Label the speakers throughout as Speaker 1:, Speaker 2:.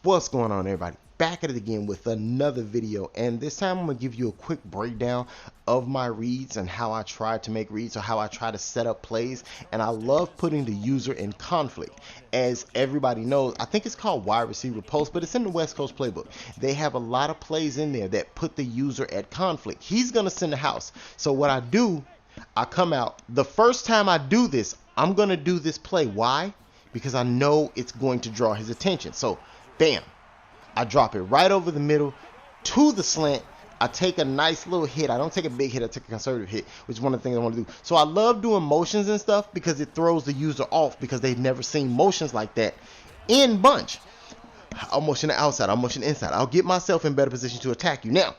Speaker 1: What's going on, everybody? Back at it again with another video, and this time I'm gonna give you a quick breakdown of my reads and how I try to make reads, or how I try to set up plays. And I love putting the user in conflict. As everybody knows, I think it's called wide receiver post, but it's in the West Coast playbook. They have a lot of plays in there that put the user at conflict. He's gonna send a house, so what I do, I come out. The first time I do this, I'm gonna do this play. Why? Because I know it's going to draw his attention. So bam, I drop it right over the middle to the slant. I take a nice little hit. I don't take a big hit, I take a conservative hit, which is one of the things I want to do. So I love doing motions and stuff because it throws the user off, because they've never seen motions like that in bunch. I'll motion the outside, I'll motion the inside. I'll get myself in better position to attack you. Now,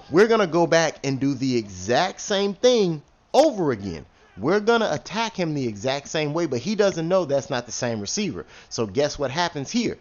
Speaker 1: we're going to go back and do the exact same thing over again. We're going to attack him the exact same way, but he doesn't know that's not the same receiver. So guess what happens here?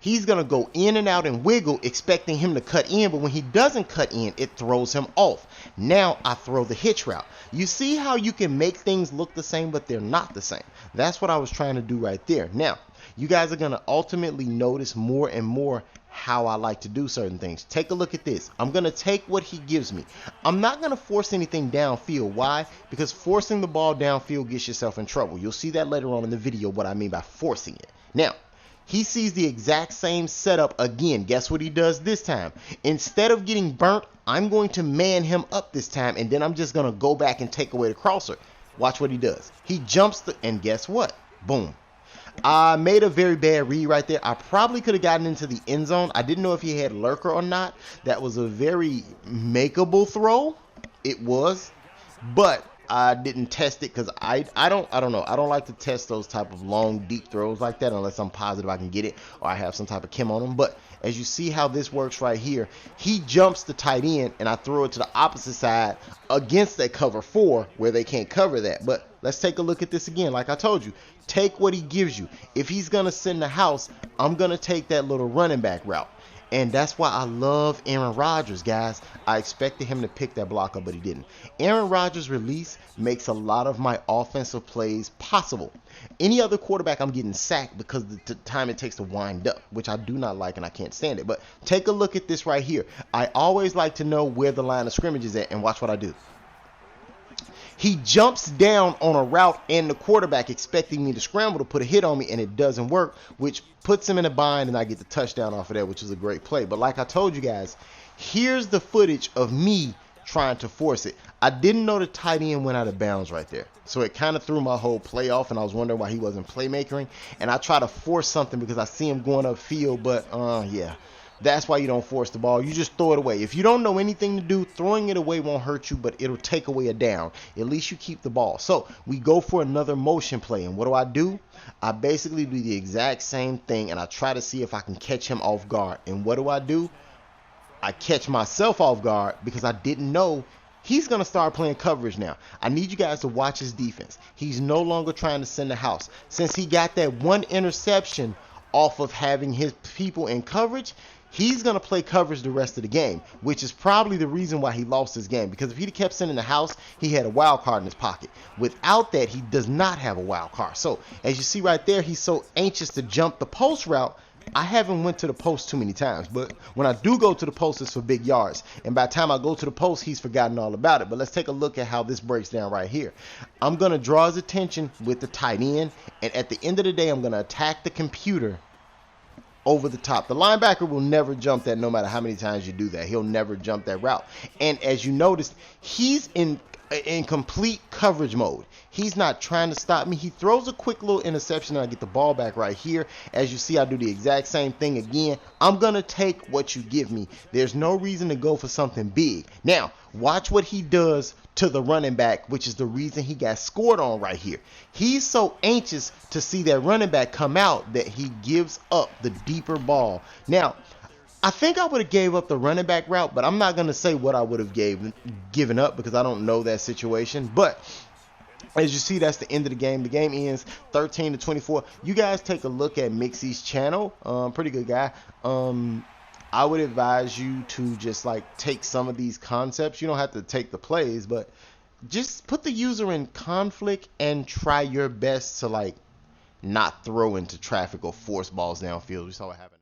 Speaker 1: He's going to go in and out and wiggle, expecting him to cut in, but when he doesn't cut in, it throws him off. Now I throw the hitch route. You see how you can make things look the same, but they're not the same. That's what I was trying to do right there. Now, you guys are going to ultimately notice more and more how I like to do certain things. Take a look at this. I'm going to take what he gives me. I'm not going to force anything downfield. Why? Because forcing the ball downfield gets yourself in trouble. You'll see that later on in the video, what I mean by forcing it. Now, he sees the exact same setup again. Guess what he does this time? Instead of getting burnt, I'm going to man him up this time, and then I'm just going to go back and take away the crosser. Watch what he does. He jumps, and guess what? Boom. I made a very bad read right there. I probably could have gotten into the end zone. I didn't know if he had lurker or not. That was a very makeable throw. It was, but I didn't test it because I don't know. I don't like to test those type of long, deep throws like that unless I'm positive I can get it or I have some type of chem on them. But as you see how this works right here, he jumps the tight end and I throw it to the opposite side against that cover 4 where they can't cover that. But let's take a look at this again. Like I told you, take what he gives you. If he's going to send the house, I'm going to take that little running back route. And that's why I love Aaron Rodgers, guys. I expected him to pick that block up, but he didn't. Aaron Rodgers' release makes a lot of my offensive plays possible. Any other quarterback, I'm getting sacked because of the time it takes to wind up, which I do not like and I can't stand it. But take a look at this right here. I always like to know where the line of scrimmage is at, and watch what I do. He jumps down on a route and the quarterback expecting me to scramble to put a hit on me, and it doesn't work, which puts him in a bind, and I get the touchdown off of that, which is a great play. But like I told you guys, here's the footage of me trying to force it. I didn't know the tight end went out of bounds right there, so it kind of threw my whole play off, and I was wondering why he wasn't playmakering. And I try to force something because I see him going upfield, but yeah. That's why you don't force the ball. You just throw it away. If you don't know anything to do, throwing it away won't hurt you, but it'll take away a down. At least you keep the ball. So we go for another motion play. And what do? I basically do the exact same thing, and I try to see if I can catch him off guard. And what do? I catch myself off guard because I didn't know he's going to start playing coverage now. I need you guys to watch his defense. He's no longer trying to send the house. Since he got that one interception off of having his people in coverage, he's going to play coverage the rest of the game, which is probably the reason why he lost his game. Because if he'd kept sending the house, he had a wild card in his pocket. Without that, he does not have a wild card. So as you see right there, he's so anxious to jump the post route. I haven't went to the post too many times, but when I do go to the post, it's for big yards. And by the time I go to the post, he's forgotten all about it. But let's take a look at how this breaks down right here. I'm going to draw his attention with the tight end, and at the end of the day, I'm going to attack the computer over the top. The linebacker will never jump that no matter how many times you do that. He'll never jump that route. And as you noticed, he's in complete coverage mode. He's not trying to stop me. He throws a quick little interception and I get the ball back right here. As you see, I do the exact same thing again. I'm going to take what you give me. There's no reason to go for something big. Now, watch what he does to the running back, which is the reason he got scored on right here. He's so anxious to see that running back come out that he gives up the deeper ball. Now, I think I would have gave up the running back route, but I'm not going to say what I would have given up because I don't know that situation. But as you see, that's the end of the game. The game ends 13-24. You guys take a look at Mixie's channel. Pretty good guy. I would advise you to just like take some of these concepts. You don't have to take the plays, but just put the user in conflict and try your best to like not throw into traffic or force balls downfield. We saw what happened.